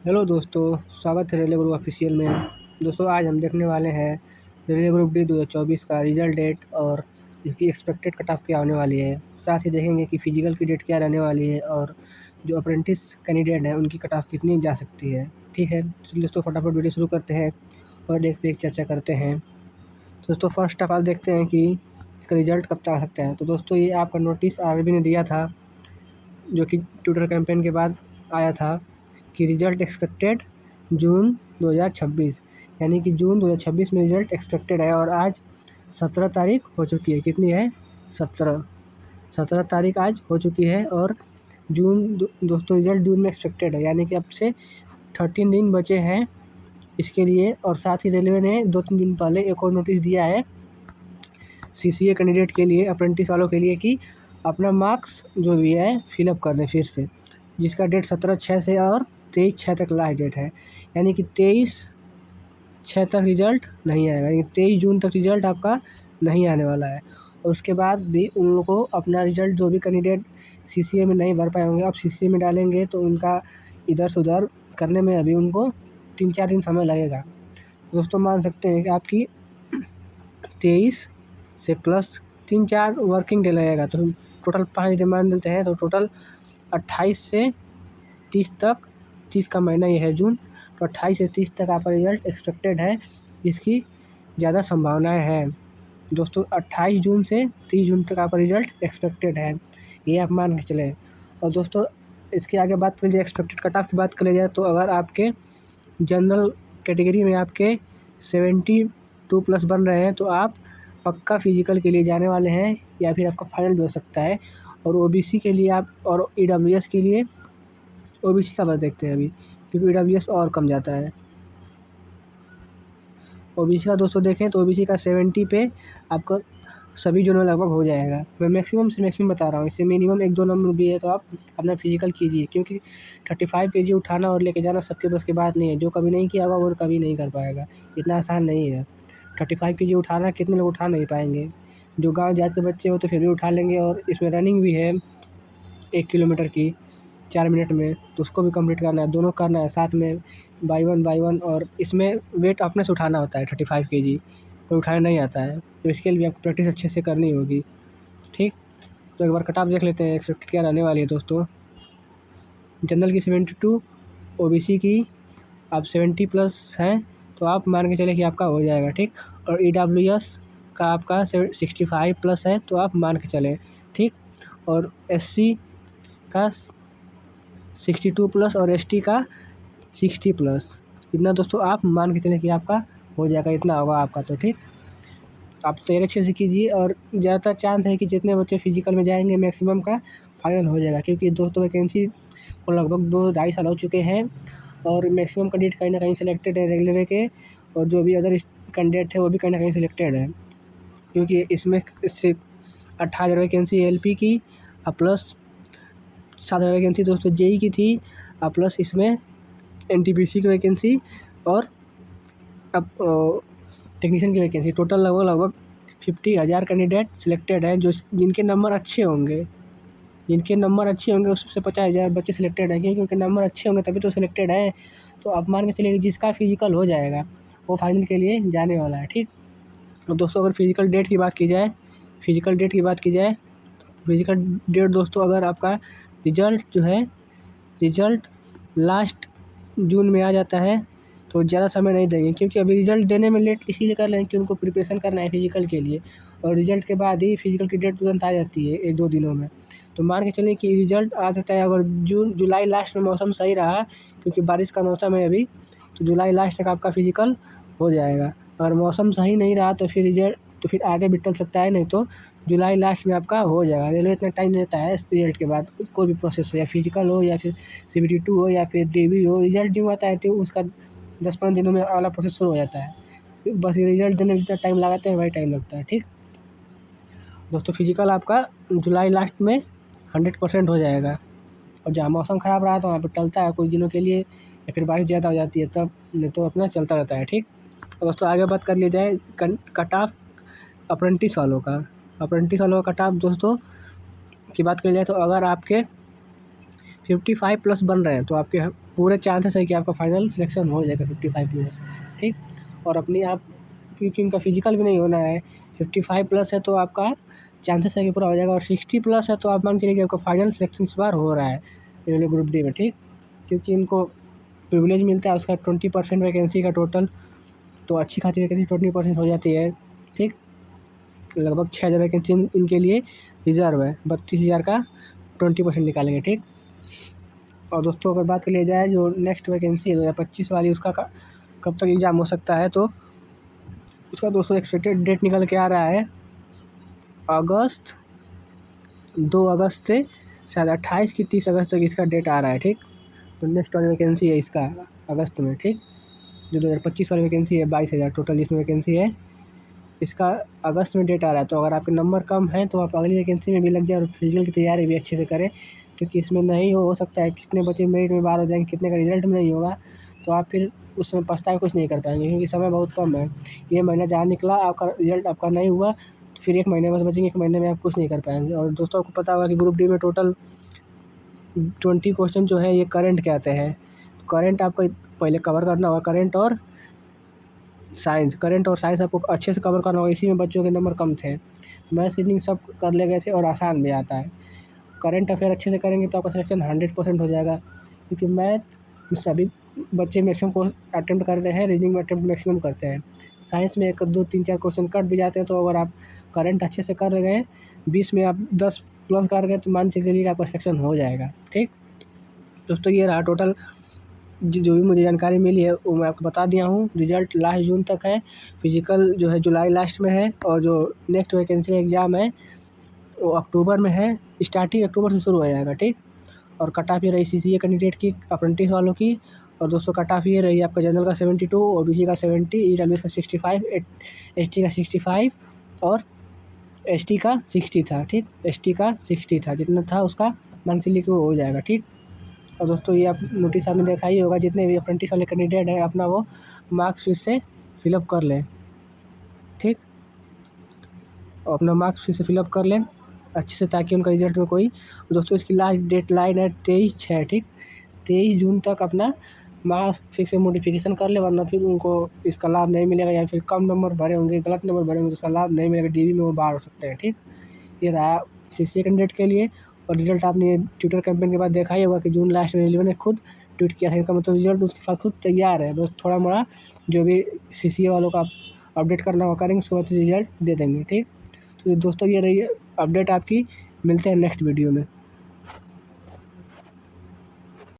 Hello दोस्तों, स्वागत है रेलवे ग्रुप ऑफिशियल में। दोस्तों आज हम देखने वाले हैं रेलवे ग्रुप डी 2024 का रिजल्ट डेट और इसकी एक्सपेक्टेड कट ऑफ क्या होने वाली है। साथ ही देखेंगे कि फिजिकल की डेट क्या रहने वाली है और जो अप्रेंटिस कैंडिडेट हैं उनकी कट ऑफ कितनी जा सकती है। ठीक है, चलिए दोस्तों फटाफट वीडियो शुरू करते हैं और एक पे एक चर्चा करते हैं। दोस्तों फर्स्ट ऑफ ऑल देखते हैं कि इसका रिजल्ट कब तक आ सकता है। तो दोस्तों ये आपका नोटिस आरबी ने दिया था, जो कि ट्विटर कैंपेन के बाद आया था कि रिजल्ट एक्सपेक्टेड जून 2026, यानी कि जून 2026 में रिजल्ट एक्सपेक्टेड है। और आज 17 तारीख हो चुकी है। कितनी है? 17 तारीख आज हो चुकी है और दोस्तों रिजल्ट जून में एक्सपेक्टेड है, यानी कि अब से 13 दिन बचे हैं इसके लिए। और साथ ही रेलवे ने 2-3 दिन पहले एक और नोटिस दिया है सीसीए कैंडिडेट के लिए, अप्रेंटिस वालों के लिए, कि अपना मार्क्स जो भी है फिलअप कर दें फिर से, जिसका डेट 17/6 से और 23/6 तक लास्ट डेट है। यानी कि 23/6 तक रिजल्ट नहीं आएगा, यानी 23 जून तक रिजल्ट आपका नहीं आने वाला है। और उसके बाद भी उन लोगों को अपना रिजल्ट, जो भी कैंडिडेट सीसीए में नहीं भर पाए होंगे, अब सीसीए में डालेंगे तो उनका इधर से उधर करने में अभी उनको 3-4 दिन समय लगेगा। दोस्तों मान सकते हैं कि आपकी 23 से प्लस 3-4 वर्किंग डे लगेगा, तो टोटल 5 दिन मान लेते हैं, तो टोटल 28 से 30 तक, 30 का महीना ये है जून, तो 28 से 30 तक आपका रिजल्ट एक्सपेक्टेड है, जिसकी ज़्यादा संभावनाएं हैं। दोस्तों 28 जून से 30 जून तक आपका रिजल्ट एक्सपेक्टेड है, ये आप मान के चलें। और दोस्तों इसके आगे बात कर लीजिए, एक्सपेक्टेड कट ऑफ की बात कर जाए, तो अगर आपके जनरल कैटेगरी में आपके 72 प्लस बन रहे हैं तो आप पक्का फिजिकल के लिए जाने वाले हैं, या फिर आपका फाइनल भी हो सकता है। और ओबीसी के लिए आप, और ईडब्ल्यूएस के लिए, ओबीसी का बस देखते हैं अभी, क्योंकि ईडब्ल्यूएस और कम जाता है। ओबीसी का दोस्तों देखें तो ओबीसी का 70 पे आपका सभी जोनों में लगभग हो जाएगा। मैं मैक्सिमम से मैक्सिमम बता रहा हूँ, इससे मिनिमम 1-2 नंबर भी है तो आप अपना फिजिकल कीजिए, क्योंकि 35 केजी उठाना और लेके जाना सबके बस की बात नहीं है। जो कभी नहीं किया होगा वो कभी नहीं कर पाएगा, इतना आसान नहीं है। 35 केजी उठाना कितने लोग उठा नहीं पाएंगे। जो गाँव देहात के बच्चे हो तो फिर भी उठा लेंगे। और इसमें रनिंग भी है 1 किलोमीटर की 4 मिनट में, तो उसको भी कंप्लीट करना है, दोनों करना है साथ में, बाई वन। और इसमें वेट अपने से उठाना होता है 35 केजी, कोई उठाने नहीं आता है, तो इसके लिए भी आपको प्रैक्टिस अच्छे से करनी होगी। ठीक, तो एक बार कट ऑफ देख लेते हैं एक्सपेक्ट क्या रहने वाली है। दोस्तों जनरल की 72, ओबीसी की आप 70 प्लस हैं तो आप मान के चले कि आपका हो जाएगा। ठीक, और ईडब्ल्यूएस का आपका 65 प्लस है तो आप मान के चलें। ठीक, और एससी का 62 प्लस और एसटी का 60 प्लस, इतना दोस्तों आप मान के चलें कि आपका हो जाएगा, इतना होगा आपका। तो ठीक, आप तैयारी अच्छे से कीजिए और ज़्यादातर चांस है कि जितने बच्चे फिजिकल में जाएंगे मैक्सिमम का फाइनल हो जाएगा, क्योंकि दोस्तों वैकेंसी को लगभग 2-2.5 साल हो चुके हैं और मैक्सिमम कैंडिडेट कहीं ना कहीं सिलेक्टेड है रेलवे के, और जो भी अदर कैंडिडेट है वो भी कहीं ना कहीं सिलेक्टेड है, क्योंकि इसमें सिर्फ 18,000 वैकेंसी एलपी की और प्लस 7,000 वैकेंसी दोस्तों जेई की थी, और प्लस इसमें एनटीपीसी की वैकेंसी और अब टेक्नीशियन की वैकेंसी, टोटल लगभग 50,000 कैंडिडेट सिलेक्टेड हैं, जो जिनके नंबर अच्छे होंगे, उसमें से 50,000 बच्चे सिलेक्टेड हैं, क्योंकि उनके नंबर अच्छे होंगे तभी तो सिलेक्टेड हैं। तो आप मान के चलिए जिसका फिजिकल हो जाएगा वो फाइनल के लिए जाने वाला है। ठीक, तो दोस्तों अगर फिजिकल डेट की बात की जाए, फिजिकल डेट दोस्तों, अगर आपका रिजल्ट जो है, रिजल्ट लास्ट जून में आ जाता है तो ज़्यादा समय नहीं देंगे, क्योंकि अभी रिजल्ट देने में लेट इसीलिए कर रहे हैं कि उनको प्रिपरेशन करना है फिजिकल के लिए, और रिजल्ट के बाद ही फिजिकल की डेट तुरंत आ जाती है 1-2 दिनों में। तो मान के चलिए कि रिजल्ट आ सकता है अगर जुलाई लास्ट में मौसम सही रहा, क्योंकि बारिश का मौसम है अभी, तो जुलाई लास्ट तक आपका फिजिकल हो जाएगा। अगर मौसम सही नहीं रहा तो फिर रिजल्ट तो फिर आगे भी टल सकता है, नहीं तो जुलाई लास्ट में आपका हो जाएगा। रेलवे इतना टाइम लेता है इस रिजल्ट के बाद, कोई भी प्रोसेस हो, या फिजिकल हो या फिर CBT 2 हो या फिर DB हो, रिजल्ट जो आता है तो उसका 10-15 दिनों में वाला प्रोसेस शुरू हो जाता है। बस ये रिजल्ट देने में जितना टाइम लगाते हैं वही टाइम लगता है। ठीक दोस्तों, फिजिकल आपका जुलाई लास्ट में 100% हो जाएगा, और जहाँ मौसम ख़राब रहा तो वहाँ पर टलता है कुछ दिनों के लिए, या फिर बारिश ज़्यादा हो जाती है तब, नहीं तो अपना चलता रहता है। ठीक, और दोस्तों आगे बात कर लिया जाए कट ऑफ अप्रेंटिस वालों का कट ऑफ दोस्तों की बात करी जाए, तो अगर आपके 55+ बन रहे हैं तो आपके पूरे चांसेस है कि आपका फाइनल सिलेक्शन हो जाएगा 55+, ठीक। और अपनी आप, क्योंकि उनका फिजिकल भी नहीं होना है, 55+ है तो आपका चांसेस है कि पूरा हो जाएगा। और 60+ है तो आप मान के चलिए कि आपका फाइनल सिलेक्शन इस बार हो रहा है रेलवे ग्रुप डी में, ठीक। क्योंकि इनको प्रिविलेज मिलता है उसका 20% वैकेंसी का टोटल, तो अच्छी खासी वैकेंसी 20% हो जाती है, ठीक। लगभग 6,000 वैकेंसी इनके लिए रिजर्व है, 32,000 का 20% निकालेंगे, ठीक। और दोस्तों अगर बात कर लिया जाए जो नेक्स्ट वैकेंसी है 2025 वाली, उसका कब तक एग्ज़ाम हो सकता है, तो उसका दोस्तों एक्सपेक्टेड डेट निकल के आ रहा है 2 अगस्त से शायद 28 की 30 अगस्त तक इसका डेट आ रहा है, ठीक। तो नेक्स्ट वाली वैकेंसी है इसका अगस्त में, ठीक। जो 2025 वाली वैकेंसी है 22,000 टोटल जिसमें वैकेंसी है, इसका अगस्त में डेट आ रहा है। तो अगर आपके नंबर कम है तो आप अगली वैकेंसी में भी लग जाए और फिजिकल की तैयारी भी अच्छे से करें, क्योंकि इसमें नहीं हो सकता है कितने बच्चे मेरिट में बाहर हो जाएंगे, कितने का रिजल्ट में नहीं होगा, तो आप फिर उसमें पछता के कुछ नहीं कर पाएंगे, क्योंकि समय बहुत कम है। ये महीना जहाँ निकला आपका रिजल्ट आपका नहीं हुआ तो फिर 1 महीने बस बचेंगे, 1 महीने में आप कुछ नहीं कर पाएंगे। और दोस्तों आपको पता होगा कि ग्रुप डी में टोटल 20 क्वेश्चन जो है ये करंट के आते हैं। करंट आपको पहले कवर करना होगा, करंट और साइंस आपको अच्छे से कवर करना होगा। इसी में बच्चों के नंबर कम थे, मैथ्स रीजनिंग सब कर ले गए थे और आसान भी आता है। करंट अफेयर अच्छे से करेंगे तो आपका सिलेक्शन 100% हो जाएगा, क्योंकि मैथ सभी बच्चे मैक्सिमम को अटेम्प्ट करते हैं, रीजनिंग में अटेम्प्ट मैक्सिमम करते हैं। साइंस में 1 2 3 4 क्वेश्चन कट भी जाते हैं, तो अगर आप करंट अच्छे से कर गए 20 में आप 10+ कर गए तो मान के चलिए आपका सिलेक्शन हो जाएगा, ठीक। दोस्तों ये रहा टोटल जो भी मुझे जानकारी मिली है वो मैं आपको बता दिया हूँ। रिज़ल्ट लास्ट जून तक है, फिजिकल जो है जुलाई लास्ट में है, और जो नेक्स्ट वैकेंसी एग्ज़ाम है वो अक्टूबर में है, स्टार्टिंग अक्टूबर से शुरू हो जाएगा, ठीक। और कट ऑफ ये रही सीसीए कैंडिडेट की, अप्रेंटिस वालों की। और दोस्तों कट ऑफ ये रही आपका जनरल का 72, ओबीसी का 70, ईडब्ल्यूएस का 65, एसटी का 65 और एसटी का 60 था, ठीक। एसटी का 60 था, जितना था उसका मान के चलिए कि वो हो जाएगा, ठीक। और दोस्तों ये आप नोटिस आपने देखा ही होगा, जितने भी अप्रेंटिस वाले कैंडिडेट हैं अपना वो मार्क्स फिर से फिलअप कर लें, ठीक। और अपना मार्क्स फिर से फिलअप कर लें अच्छे से, ताकि उनका रिजल्ट में कोई, दोस्तों इसकी लास्ट डेट लाइन है 23/6, ठीक। 23 जून तक अपना मार्क्स फिर से मॉडिफिकेशन कर ले, वरना फिर उनको इसका लाभ नहीं मिलेगा, या फिर कम नंबर भरे होंगे, गलत नंबर भरे होंगे तो उसका लाभ नहीं मिलेगा, डीवी में वो बाहर हो सकते हैं, ठीक। ये रहा सीसीए कैंडिडेट के लिए। और रिजल्ट आपने ट्विटर कैंपेन के बाद देखा ही होगा कि जून लास्ट में रेलवे ने खुद ट्वीट किया था, इसका मतलब रिजल्ट उसके पास खुद तैयार है, बस थोड़ा मोड़ा जो भी सीसीए वालों का अपडेट करना होगा करेंगे, उसके बाद रिजल्ट दे देंगे, ठीक। तो दोस्तों ये रही अपडेट आपकी, मिलते हैं नेक्स्ट वीडियो में।